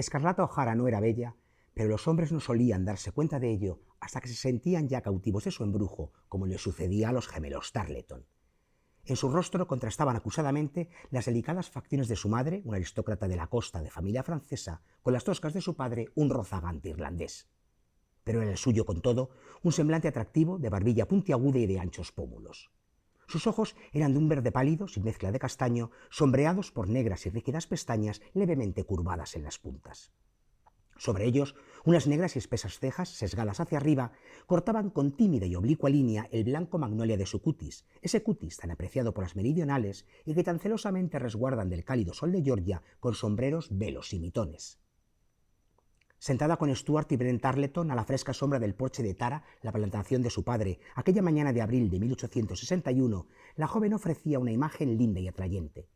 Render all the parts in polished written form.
Escarlata O'Hara no era bella, pero los hombres no solían darse cuenta de ello hasta que se sentían ya cautivos de su embrujo, como le sucedía a los gemelos Tarleton. En su rostro contrastaban acusadamente las delicadas facciones de su madre, una aristócrata de la costa de familia francesa, con las toscas de su padre, un rozagante irlandés. Pero era el suyo, con todo, un semblante atractivo, de barbilla puntiaguda y de anchos pómulos. Sus ojos eran de un verde pálido, sin mezcla de castaño, sombreados por negras y rígidas pestañas levemente curvadas en las puntas. Sobre ellos, unas negras y espesas cejas, sesgadas hacia arriba, cortaban con tímida y oblicua línea el blanco magnolia de su cutis, ese cutis tan apreciado por las meridionales y que tan celosamente resguardan del cálido sol de Georgia con sombreros, velos y mitones. Sentada con Stuart y Brent Tarleton a la fresca sombra del porche de Tara, la plantación de su padre, aquella mañana de abril de 1861, la joven ofrecía una imagen linda y atrayente.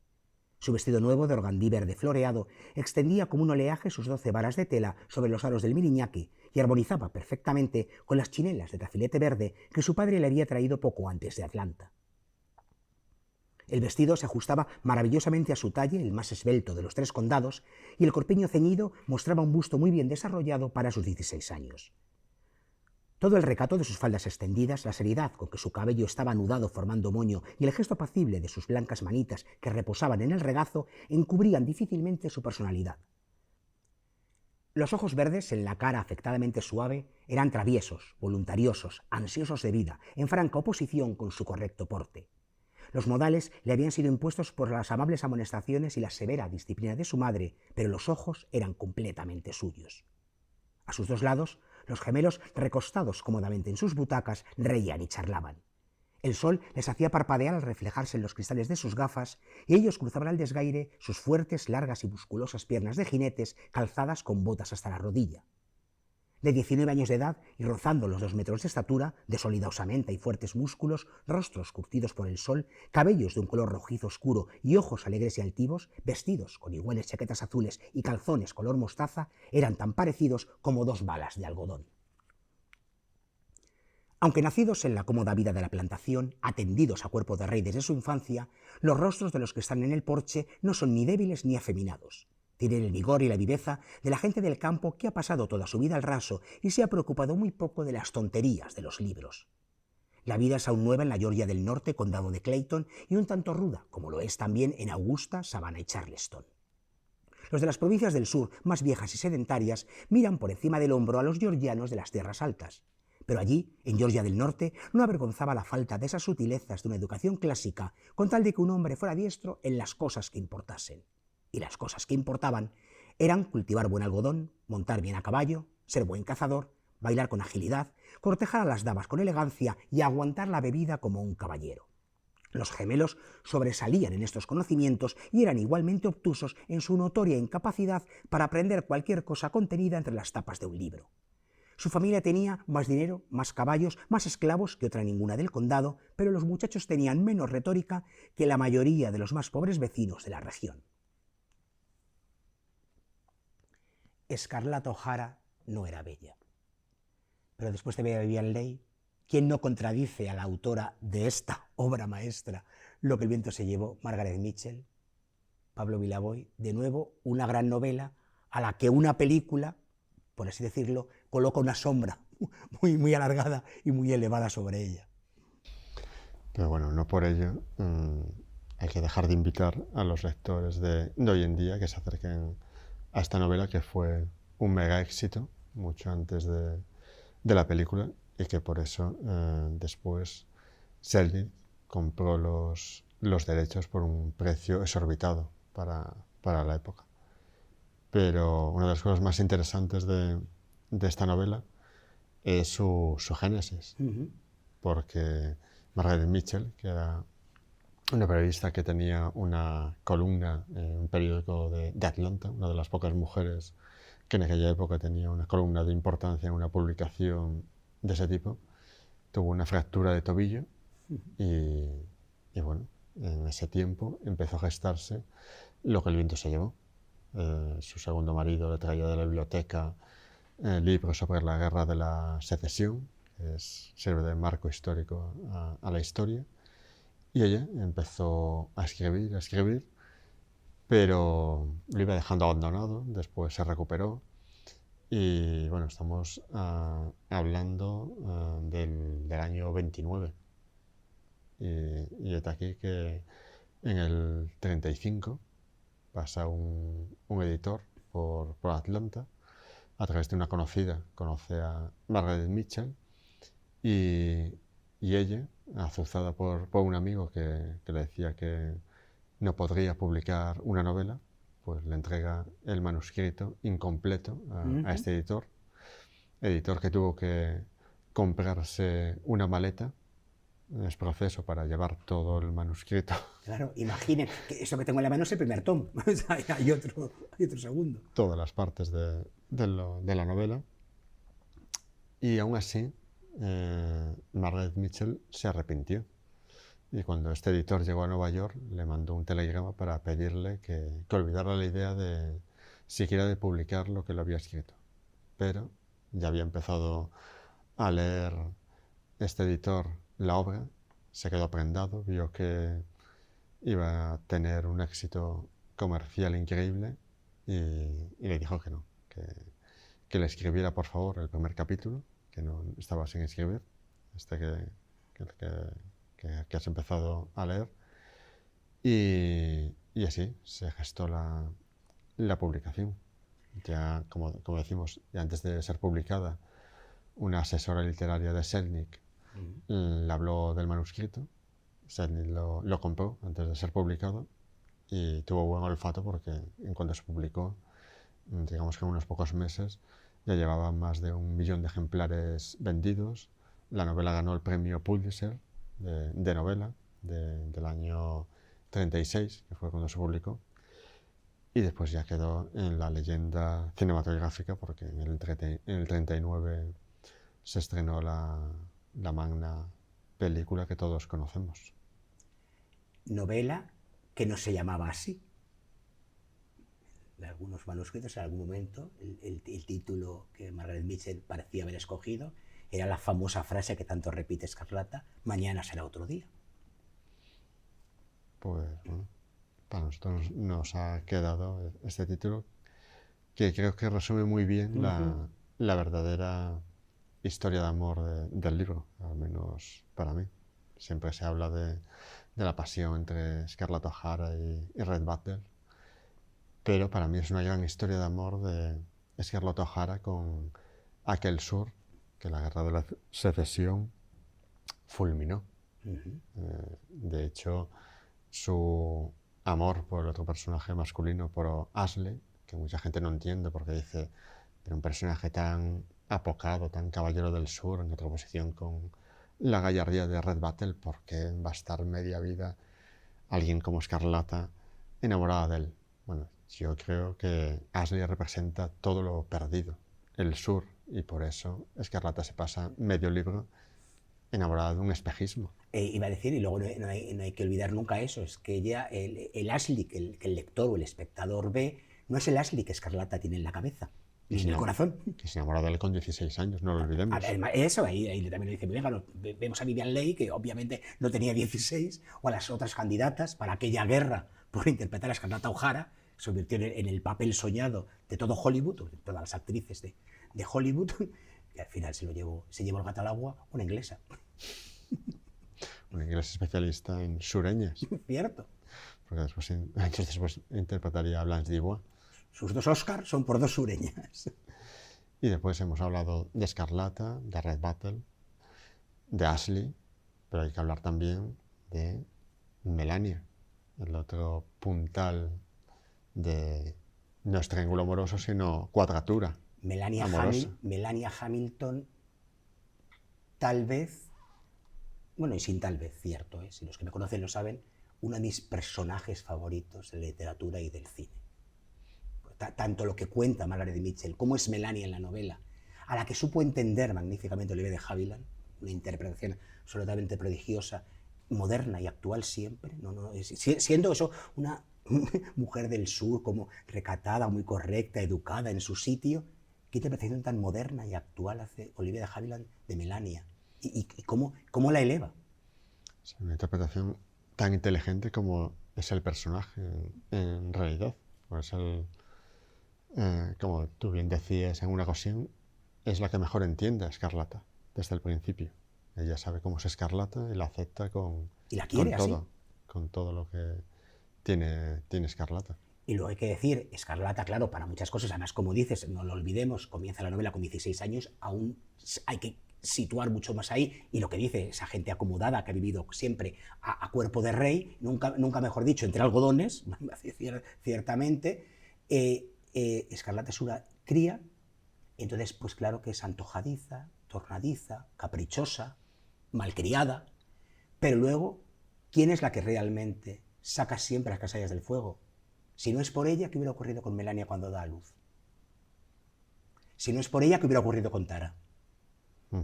Su vestido nuevo de organdí verde floreado extendía como un oleaje sus 12 varas de tela sobre los aros del miriñaki y armonizaba perfectamente con las chinelas de tafilete verde que su padre le había traído poco antes de Atlanta. El vestido se ajustaba maravillosamente a su talle, el más esbelto de los 3 condados, y el corpiño ceñido mostraba un busto muy bien desarrollado para sus 16 años. Todo el recato de sus faldas extendidas, la seriedad con que su cabello estaba anudado formando moño y el gesto apacible de sus blancas manitas que reposaban en el regazo encubrían difícilmente su personalidad. Los ojos verdes en la cara afectadamente suave eran traviesos, voluntariosos, ansiosos de vida, en franca oposición con su correcto porte. Los modales le habían sido impuestos por las amables amonestaciones y la severa disciplina de su madre, pero los ojos eran completamente suyos. A sus 2 lados, los gemelos, recostados cómodamente en sus butacas, reían y charlaban. El sol les hacía parpadear al reflejarse en los cristales de sus gafas y ellos cruzaban al desgaire sus fuertes, largas y musculosas piernas de jinetes calzadas con botas hasta la rodilla. De 19 años de edad y rozando los 2 metros de estatura, de sólida osamenta y fuertes músculos, rostros curtidos por el sol, cabellos de un color rojizo oscuro y ojos alegres y altivos, vestidos con iguales chaquetas azules y calzones color mostaza, eran tan parecidos como 2 balas de algodón. Aunque nacidos en la cómoda vida de la plantación, atendidos a cuerpo de rey desde su infancia, los rostros de los que están en el porche no son ni débiles ni afeminados. Tienen el vigor y la viveza de la gente del campo que ha pasado toda su vida al raso y se ha preocupado muy poco de las tonterías de los libros. La vida es aún nueva en la Georgia del Norte, condado de Clayton, y un tanto ruda, como lo es también en Augusta, Savannah y Charleston. Los de las provincias del sur, más viejas y sedentarias, miran por encima del hombro a los georgianos de las tierras altas. Pero allí, en Georgia del Norte, no avergonzaba la falta de esas sutilezas de una educación clásica, con tal de que un hombre fuera diestro en las cosas que importasen. Y las cosas que importaban eran cultivar buen algodón, montar bien a caballo, ser buen cazador, bailar con agilidad, cortejar a las damas con elegancia y aguantar la bebida como un caballero. Los gemelos sobresalían en estos conocimientos y eran igualmente obtusos en su notoria incapacidad para aprender cualquier cosa contenida entre las tapas de un libro. Su familia tenía más dinero, más caballos, más esclavos que otra ninguna del condado, pero los muchachos tenían menos retórica que la mayoría de los más pobres vecinos de la región. Escarlata O'Hara no era bella. Pero después de ver a Vivien Leigh, ¿quién no contradice a la autora de esta obra maestra, Lo que el viento se llevó, Margaret Mitchell? Pablo Vilaboy, de nuevo, una gran novela a la que una película, por así decirlo, coloca una sombra muy alargada y muy elevada sobre ella. Pero bueno, no por ello hay que dejar de invitar a los lectores de hoy en día que se acerquen a esta novela, que fue un mega éxito mucho antes de la película, y que por eso después Selznick compró los derechos por un precio exorbitado para la época. Pero una de las cosas más interesantes de esta novela es su génesis, porque Margaret Mitchell, que era una periodista que tenía una columna en un periódico de Atlanta, una de las pocas mujeres que en aquella época tenía una columna de importancia en una publicación de ese tipo, tuvo una fractura de tobillo y bueno, en ese tiempo empezó a gestarse Lo que el viento se llevó. Su segundo marido le traía de la biblioteca libros sobre la guerra de la secesión, que sirve de marco histórico a la historia, y ella empezó a escribir, pero lo iba dejando abandonado, después se recuperó y bueno, estamos hablando del año 29 y está aquí que en el 35 pasa un editor por Atlanta a través de una conocida, conoce a Margaret Mitchell y ella, azuzada por un amigo que le decía que no podría publicar una novela, pues le entrega el manuscrito incompleto a este editor que tuvo que comprarse una maleta en ese proceso para llevar todo el manuscrito. Claro, imaginen, que eso que tengo en la mano es el primer tomo, hay otro segundo. Todas las partes de la novela. Y aún así, Margaret Mitchell se arrepintió. Y cuando este editor llegó a Nueva York, le mandó un telegrama para pedirle que olvidara la idea de siquiera de publicar lo que lo había escrito. Pero ya había empezado a leer este editor la obra, se quedó prendado, vio que iba a tener un éxito comercial increíble y le dijo que no, que le escribiera por favor el primer capítulo, que no estaba sin escribir, que has empezado a leer, y así se gestó la publicación. Ya, como decimos, ya antes de ser publicada, una asesora literaria de Selznick le habló del manuscrito. Selznick lo compró antes de ser publicado y tuvo buen olfato porque en cuanto se publicó, digamos que en unos pocos meses, ya llevaba más de 1 millón de ejemplares vendidos. La novela ganó el premio Pulitzer de novela del año 36, que fue cuando se publicó. Y después ya quedó en la leyenda cinematográfica porque en el 39 se estrenó la magna película que todos conocemos. Novela que no se llamaba así. En algunos manuscritos, en algún momento, el título que Margaret Mitchell parecía haber escogido era la famosa frase que tanto repite Escarlata: mañana será otro día. Pues bueno, para nosotros nos ha quedado este título que creo que resume muy bien la verdadera historia de amor del libro, al menos para mí. Siempre se habla de la pasión entre Scarlett O'Hara y Red Butler, pero para mí es una gran historia de amor de Scarlett O'Hara con aquel sur que la guerra de la secesión fulminó. De hecho, su amor por el otro personaje masculino, por Ashley, que mucha gente no entiende porque dice, pero un personaje tan apocado, tan caballero del sur, en contraposición con la gallardía de Red Butler, ¿por qué va a estar media vida alguien como Escarlata enamorada de él? Bueno, yo creo que Ashley representa todo lo perdido, el sur, y por eso Escarlata se pasa medio libro enamorada de un espejismo. Iba a decir, y luego no hay que olvidar nunca eso, es que ella, el Ashley que el lector o el espectador ve, no es el Ashley que Escarlata tiene en la cabeza, ni en el corazón. Que se enamoró de él con 16 años, no lo olvidemos. Además, eso, ahí también lo dice muy bien. Vemos a Vivian Leigh, que obviamente no tenía 16, o a las otras candidatas para aquella guerra por interpretar a Escarlata O'Hara, se convirtió en el papel soñado de todo Hollywood, de todas las actrices de Hollywood, y al final se llevó el gato al agua una inglesa. Una inglesa especialista en sureñas. Cierto. Porque después interpretaría a Blanche Dubois. Sus 2 Oscars son por 2 sureñas. Y después hemos hablado de Escarlata, de Red Butler, de Ashley, pero hay que hablar también de Melania, el otro puntal de no es triángulo amoroso, sino cuadratura Melania Hamilton, tal vez, bueno, y sin tal vez, cierto, si los que me conocen lo saben, uno de mis personajes favoritos de literatura y del cine. Tanto lo que cuenta Margaret Mitchell, cómo es Melania en la novela, a la que supo entender magníficamente Olivia de Havilland, una interpretación absolutamente prodigiosa, moderna y actual siempre, siendo eso una mujer del sur, como recatada, muy correcta, educada en su sitio. ¿Qué interpretación tan moderna y actual hace Olivia de Havilland de Melania? ¿Y cómo la eleva? Sí, una interpretación tan inteligente como es el personaje en realidad. Pues como tú bien decías en una ocasión, es la que mejor entiende a Escarlata desde el principio. Ella sabe cómo es Escarlata y la acepta Y la quiere así. Con todo lo que tiene Escarlata. Y luego hay que decir, Escarlata, claro, para muchas cosas, además, como dices, no lo olvidemos, comienza la novela con 16 años, aún hay que situar mucho más ahí, y lo que dice esa gente acomodada que ha vivido siempre a cuerpo de rey, nunca mejor dicho, entre algodones, ciertamente, Escarlata es una cría, entonces pues claro que es antojadiza, tornadiza, caprichosa, malcriada, pero luego, ¿quién es la que realmente saca siempre las castañas del fuego? Si no es por ella, ¿qué hubiera ocurrido con Melania cuando da a luz? Si no es por ella, ¿qué hubiera ocurrido con Tara?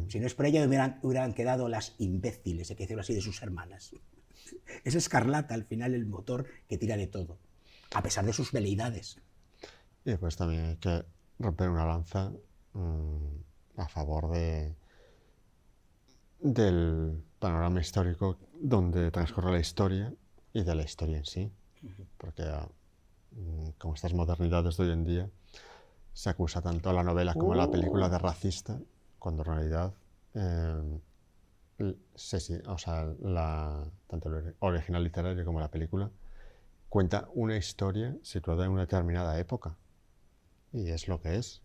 Si no es por ella, hubieran quedado las imbéciles, hay que decirlo así, de sus hermanas. Es Escarlata, al final, el motor que tira de todo, a pesar de sus veleidades. Y pues también hay que romper una lanza a favor del panorama histórico donde transcurre la historia y de la historia en sí. Porque con estas modernidades de hoy en día se acusa tanto a la novela como a la película de racista, cuando en realidad tanto el original literario como la película cuenta una historia situada en una determinada época, y es lo que es.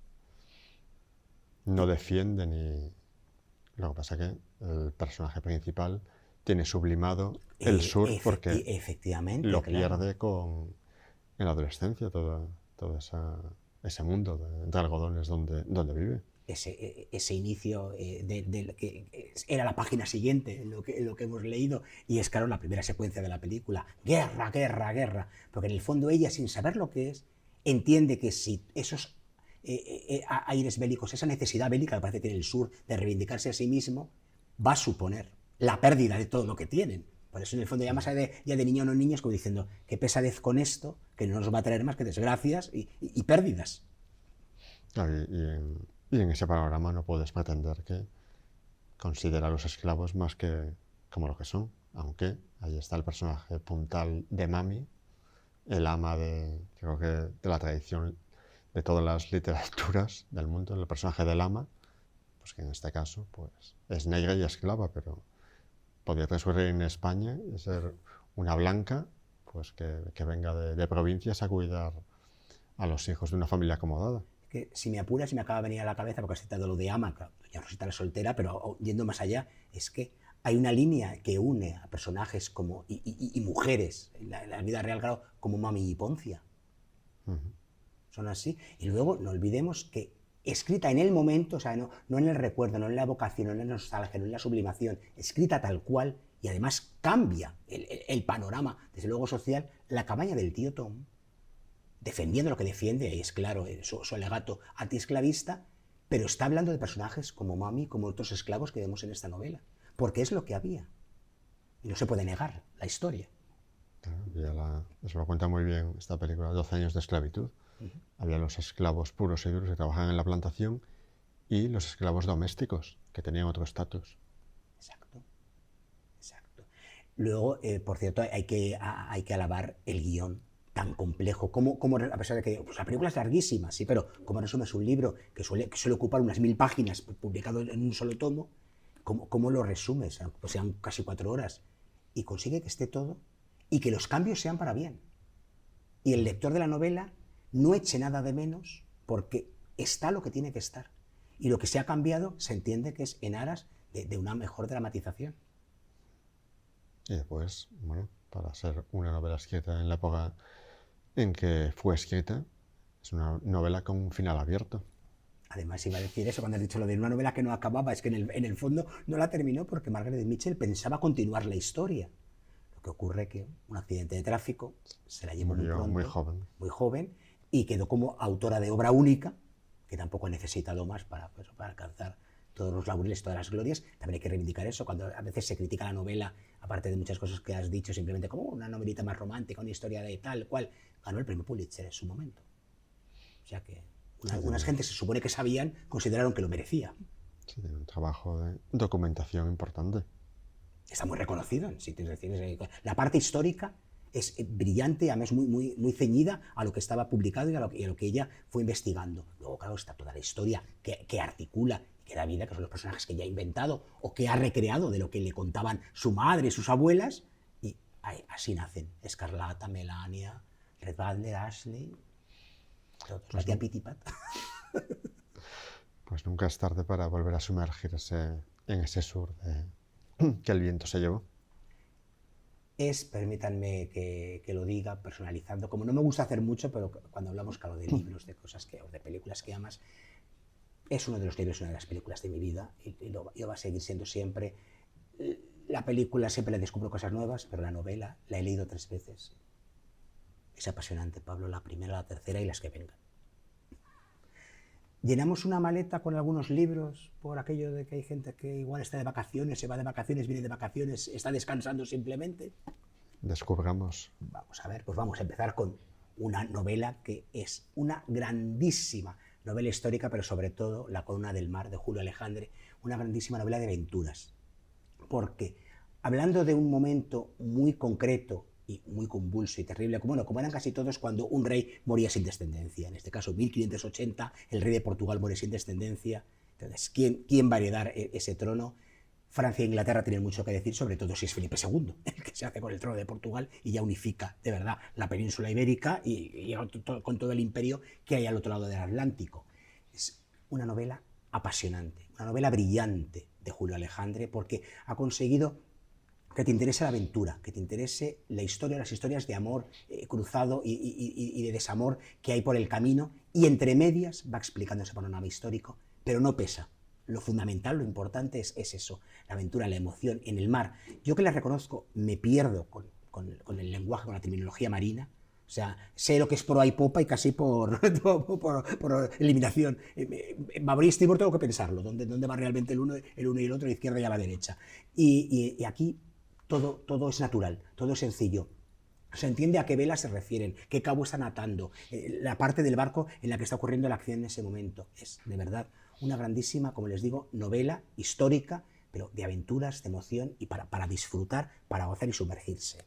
No defiende ni... Lo que pasa que el personaje principal tiene sublimado el sur porque efectivamente, lo pierde en la adolescencia, todo ese mundo de algodones donde vive. Ese inicio que era la página siguiente en lo que hemos leído, y es claro la primera secuencia de la película, guerra, guerra, guerra, porque en el fondo ella, sin saber lo que es, entiende que si esos aires bélicos, esa necesidad bélica que parece que tiene el sur de reivindicarse a sí mismo, va a suponer la pérdida de todo lo que tienen. Por eso en el fondo ya más allá de niños o no niños, como diciendo, qué pesadez con esto, que no nos va a traer más que desgracias y pérdidas. Y en ese panorama no puedes pretender que considera a los esclavos más que como lo que son, aunque ahí está el personaje puntal de Mami, el ama creo que de la tradición de todas las literaturas del mundo, el personaje del ama, pues que en este caso pues es negra y esclava, pero podría transcurrir en España y ser una blanca pues que venga de provincias a cuidar a los hijos de una familia acomodada. Que si me apuras, me acaba de venir a la cabeza, porque has citado lo de ama, ya Rosita la soltera, pero yendo más allá, es que hay una línea que une a personajes como y mujeres en la vida real, claro, como Mami y Poncia. Son así. Y luego no olvidemos que escrita en el momento, o sea, no en el recuerdo, no en la evocación, no en la nostalgia, no en la sublimación, escrita tal cual, y además cambia el panorama, desde luego social, la cabaña del tío Tom, defendiendo lo que defiende, y es claro, su alegato antiesclavista, pero está hablando de personajes como Mami, como otros esclavos que vemos en esta novela, porque es lo que había, y no se puede negar la historia. Claro, eso lo cuenta muy bien esta película, 12 años de esclavitud. Había los esclavos puros y duros que trabajaban en la plantación y los esclavos domésticos, que tenían otro estatus. Exacto. Luego, por cierto, hay que alabar el guión tan complejo, como a pesar de que pues, la película es larguísima, sí, pero como resumes un libro que suele ocupar unas 1000 páginas publicado en un solo tomo, ¿cómo lo resumes? Pues sean casi 4 horas, y consigue que esté todo y que los cambios sean para bien. Y el lector de la novela no eche nada de menos porque está lo que tiene que estar. Y lo que se ha cambiado se entiende que es en aras de una mejor dramatización. Y después, bueno, para ser una novela escrita en la época en que fue escrita, es una novela con un final abierto. Además, iba a decir eso cuando has dicho lo de una novela que no acababa, es que en el fondo no la terminó porque Margaret Mitchell pensaba continuar la historia. Lo que ocurre es que un accidente de tráfico se la llevó muy pronto, muy joven, y quedó como autora de obra única, que tampoco ha necesitado más para alcanzar todos los laureles, todas las glorias. También hay que reivindicar eso, cuando a veces se critica la novela, aparte de muchas cosas que has dicho, simplemente como una novelita más romántica, una historia de tal cual. Ganó el premio Pulitzer en su momento. O sea que algunas gentes se supone que sabían, consideraron que lo merecía. Sí, tiene un trabajo de documentación importante. Está muy reconocido en sitios, es decir, la parte histórica es brillante, además muy ceñida a lo que estaba publicado y a lo que ella fue investigando. Luego, claro, está toda la historia que articula, que da vida, que son los personajes que ella ha inventado o que ha recreado de lo que le contaban su madre y sus abuelas, y así nacen Escarlata, Melania, Red Butler, Ashley, todos, la tía Pitipat. Pues nunca es tarde para volver a sumergirse en ese sur que el viento se llevó. Permítanme que lo diga personalizando, como no me gusta hacer mucho, pero cuando hablamos, claro, de libros, de cosas o de películas que amas, es uno de los libros, una de las películas de mi vida, y lo va a seguir siendo siempre. La película siempre le descubro cosas nuevas, pero la novela la he leído 3 veces. Es apasionante, Pablo, la primera, la tercera y las que vengan. Llenamos una maleta con algunos libros por aquello de que hay gente que igual está de vacaciones, se va de vacaciones, viene de vacaciones, está descansando simplemente. Descubramos. Vamos a ver, pues vamos a empezar con una novela que es una grandísima novela histórica, pero sobre todo La columna del mar, de Julio Alejandre, una grandísima novela de aventuras. Porque hablando de un momento muy concreto y muy convulso y terrible, como eran casi todos cuando un rey moría sin descendencia. En este caso, 1580, el rey de Portugal muere sin descendencia. Entonces, ¿quién va a heredar ese trono? Francia e Inglaterra tienen mucho que decir, sobre todo si es Felipe II, el que se hace con el trono de Portugal y ya unifica de verdad la península ibérica y con todo el imperio que hay al otro lado del Atlántico. Es una novela apasionante, una novela brillante de Julio Alejandre, porque ha conseguido que te interese la aventura, que te interese la historia, las historias de amor cruzado y de desamor que hay por el camino, y entre medias va explicando ese panorama histórico, pero no pesa. Lo fundamental, lo importante es eso, la aventura, la emoción en el mar. Yo que la reconozco, me pierdo con el lenguaje, con la terminología marina. O sea, sé lo que es proa y popa y casi por eliminación. Babor y estribor tengo que pensarlo, dónde va realmente el uno y el otro, la izquierda y a la derecha. Y aquí todo es natural, todo es sencillo. Se entiende a qué vela se refieren, qué cabo están atando, la parte del barco en la que está ocurriendo la acción en ese momento. Es, de verdad, una grandísima, como les digo, novela histórica, pero de aventuras, de emoción y para disfrutar, para gozar y sumergirse.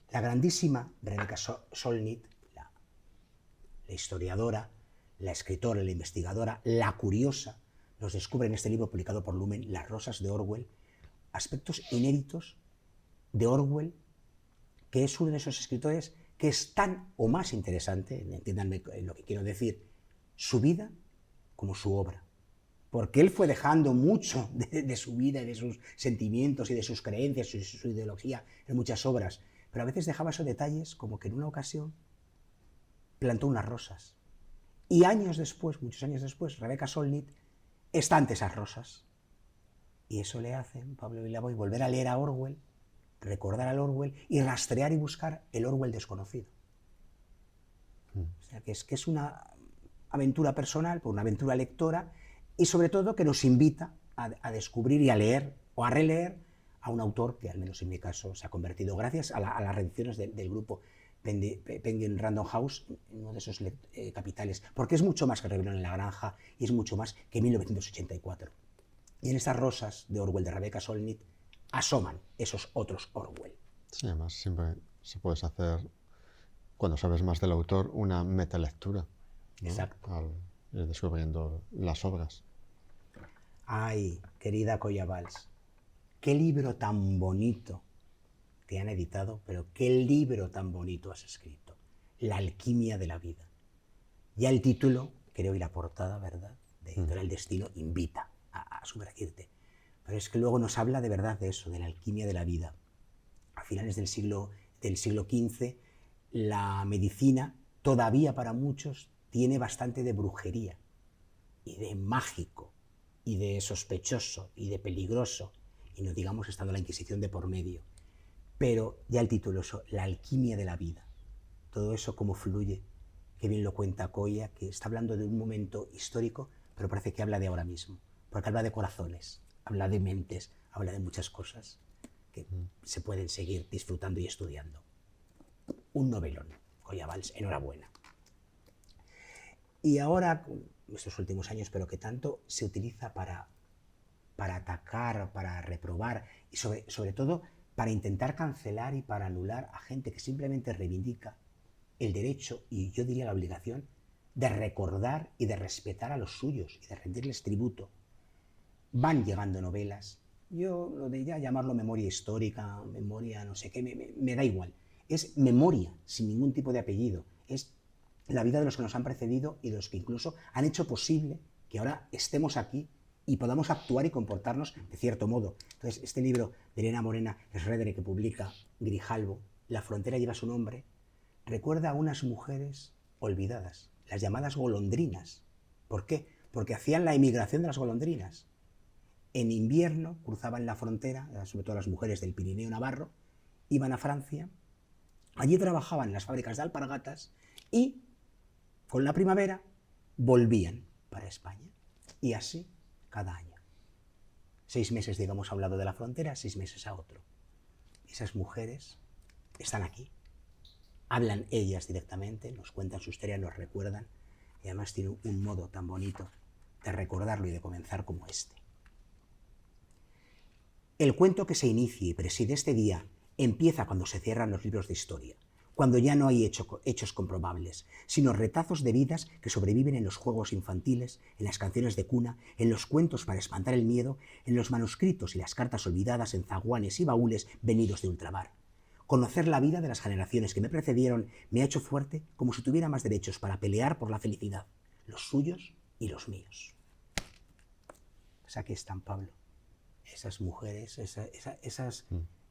La grandísima Rebecca Solnit, la historiadora, la escritora, la investigadora, la curiosa, nos descubre en este libro publicado por Lumen, Las rosas de Orwell, aspectos inéditos de Orwell, que es uno de esos escritores que es tan o más interesante, entiéndanme lo que quiero decir, su vida como su obra. Porque él fue dejando mucho de su vida y de sus sentimientos y de sus creencias y su ideología en muchas obras, pero a veces dejaba esos detalles, como que en una ocasión plantó unas rosas. Y años después, muchos años después, Rebecca Solnit está ante esas rosas. Y eso le hace, Pablo Vilaboy, volver a leer a Orwell, recordar al Orwell y rastrear y buscar el Orwell desconocido. O sea, que es una aventura personal, una aventura lectora, y sobre todo que nos invita a descubrir y a leer o a releer a un autor que, al menos en mi caso, se ha convertido, gracias a las reediciones del grupo Penguin Random House, en uno de esos capitales, porque es mucho más que Rebelión en la Granja y es mucho más que 1984. Y en estas rosas de Orwell, de Rebecca Solnit, asoman esos otros Orwell. Sí, además siempre se puedes hacer, cuando sabes más del autor, una metalectura, ¿no? Exacto. Al ir descubriendo las obras. Ay, querida Coya Valls, qué libro tan bonito te han editado, pero qué libro tan bonito has escrito. La alquimia de la vida. Ya el título, creo, y la portada, ¿verdad?, de Editorial Destino, invita a sumergirte. Pero es que luego nos habla de verdad de eso, de la alquimia de la vida. A finales del siglo XV, la medicina, todavía para muchos, tiene bastante de brujería, y de mágico, y de sospechoso, y de peligroso, y no digamos estando la Inquisición de por medio. Pero ya el título, eso, la alquimia de la vida, todo eso cómo fluye, qué bien lo cuenta Coya, que está hablando de un momento histórico, pero parece que habla de ahora mismo, porque habla de corazones, habla de mentes, habla de muchas cosas que se pueden seguir disfrutando y estudiando. Un novelón, Coya Valls, enhorabuena. Y ahora, estos últimos años, pero que tanto se utiliza para atacar, para reprobar y sobre todo para intentar cancelar y para anular a gente que simplemente reivindica el derecho y yo diría la obligación de recordar y de respetar a los suyos y de rendirles tributo. Van llegando novelas. Yo lo de ya llamarlo memoria histórica, memoria no sé qué, me da igual. Es memoria, sin ningún tipo de apellido. Es la vida de los que nos han precedido y de los que incluso han hecho posible que ahora estemos aquí y podamos actuar y comportarnos de cierto modo. Entonces, este libro de Elena Morena Schroeder que publica Grijalbo, La frontera lleva su nombre, recuerda a unas mujeres olvidadas, las llamadas golondrinas. ¿Por qué? Porque hacían la emigración de las golondrinas. En invierno cruzaban la frontera, sobre todo las mujeres del Pirineo Navarro, iban a Francia, allí trabajaban en las fábricas de alpargatas y con la primavera volvían para España. Y así cada año. 6 meses, digamos, a un lado de la frontera, 6 meses a otro. Esas mujeres están aquí. Hablan ellas directamente, nos cuentan su historia, nos recuerdan y además tienen un modo tan bonito de recordarlo y de comenzar como este. El cuento que se inicia y preside este día empieza cuando se cierran los libros de historia, cuando ya no hay hechos comprobables, sino retazos de vidas que sobreviven en los juegos infantiles, en las canciones de cuna, en los cuentos para espantar el miedo, en los manuscritos y las cartas olvidadas en zaguanes y baúles venidos de ultramar. Conocer la vida de las generaciones que me precedieron me ha hecho fuerte como si tuviera más derechos para pelear por la felicidad, los suyos y los míos. Pues aquí están, Pablo, esas mujeres, esas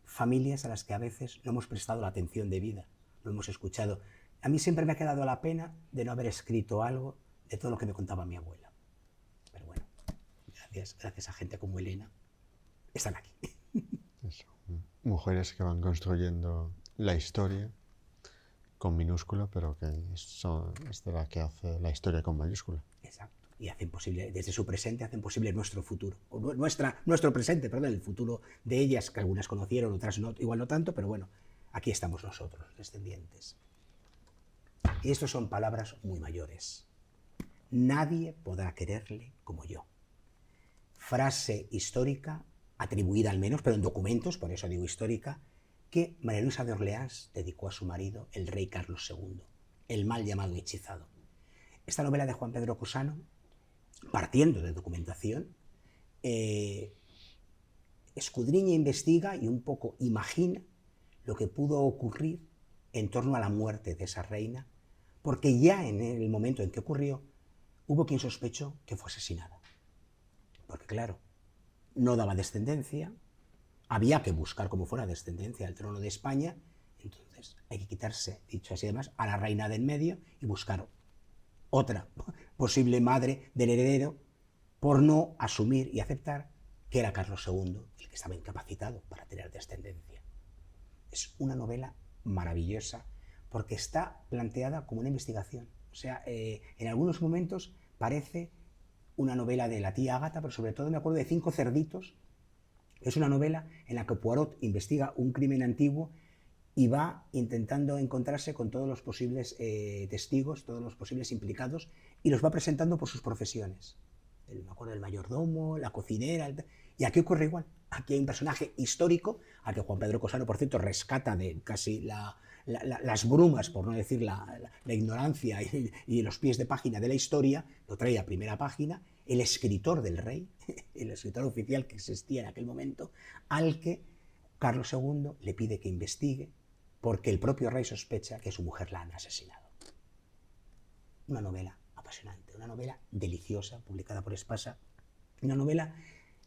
familias a las que a veces no hemos prestado la atención debida, no hemos escuchado. A mí siempre me ha quedado la pena de no haber escrito algo de todo lo que me contaba mi abuela. Pero bueno, gracias a gente como Elena, están aquí. Eso. Mujeres que van construyendo la historia con minúscula, pero que es de la que hace la historia con mayúscula. Exacto. Y hacen posible, desde su presente hacen posible nuestro futuro. O nuestro presente, perdón, el futuro de ellas, que algunas conocieron, otras no, igual no tanto, pero bueno, aquí estamos nosotros, descendientes. Y estas son palabras muy mayores. Nadie podrá quererle como yo. Frase histórica, atribuida al menos, pero en documentos, por eso digo histórica, que María Luisa de Orleans dedicó a su marido, el rey Carlos II, el mal llamado hechizado. Esta novela de Juan Pedro Cosano, partiendo de documentación, escudriña, investiga y un poco imagina lo que pudo ocurrir en torno a la muerte de esa reina, porque ya en el momento en que ocurrió, hubo quien sospechó que fue asesinada. Porque claro, no daba descendencia, había que buscar como fuera descendencia al trono de España, entonces hay que quitarse, dicho así además, a la reina de en medio y buscar otra posible madre del heredero por no asumir y aceptar que era Carlos II el que estaba incapacitado para tener descendencia. Es una novela maravillosa porque está planteada como una investigación. O sea, en algunos momentos parece una novela de la tía Ágata, pero sobre todo me acuerdo de 5 cerditos. Es una novela en la que Poirot investiga un crimen antiguo y va intentando encontrarse con todos los posibles testigos, todos los posibles implicados, y los va presentando por sus profesiones. Me acuerdo del mayordomo, la cocinera, y aquí ocurre igual. Aquí hay un personaje histórico, al que Juan Pedro Cosano, por cierto, rescata de casi las brumas, por no decir la ignorancia y los pies de página de la historia, lo trae a primera página, el escritor del rey, el escritor oficial que existía en aquel momento, al que Carlos II le pide que investigue porque el propio rey sospecha que su mujer la han asesinado. Una novela apasionante, una novela deliciosa, publicada por Espasa, una novela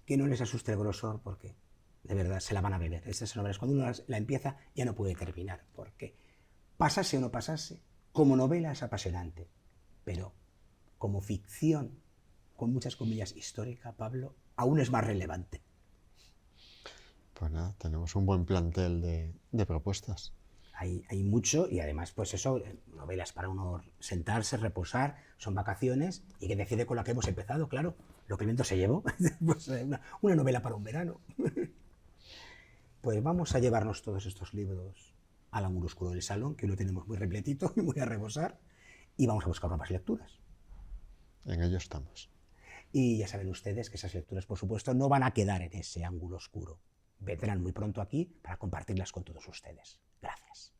que no les asuste el grosor porque de verdad se la van a beber. Estas novelas, cuando uno la empieza, ya no puede terminar, porque pasase o no pasase, como novela es apasionante, pero como ficción, con muchas comillas histórica, Pablo, aún es más relevante. Pues nada, tenemos un buen plantel de propuestas. Hay mucho y además, pues eso, novelas para uno sentarse, reposar, son vacaciones y que decide con la que hemos empezado, claro. Lo que el viento se llevó, pues una novela para un verano. Pues vamos a llevarnos todos estos libros al ángulo oscuro del salón, que lo tenemos muy repletito y muy a rebosar, y vamos a buscar nuevas lecturas. En ello estamos. Y ya saben ustedes que esas lecturas, por supuesto, no van a quedar en ese ángulo oscuro. vendrán muy pronto aquí para compartirlas con todos ustedes. Gracias.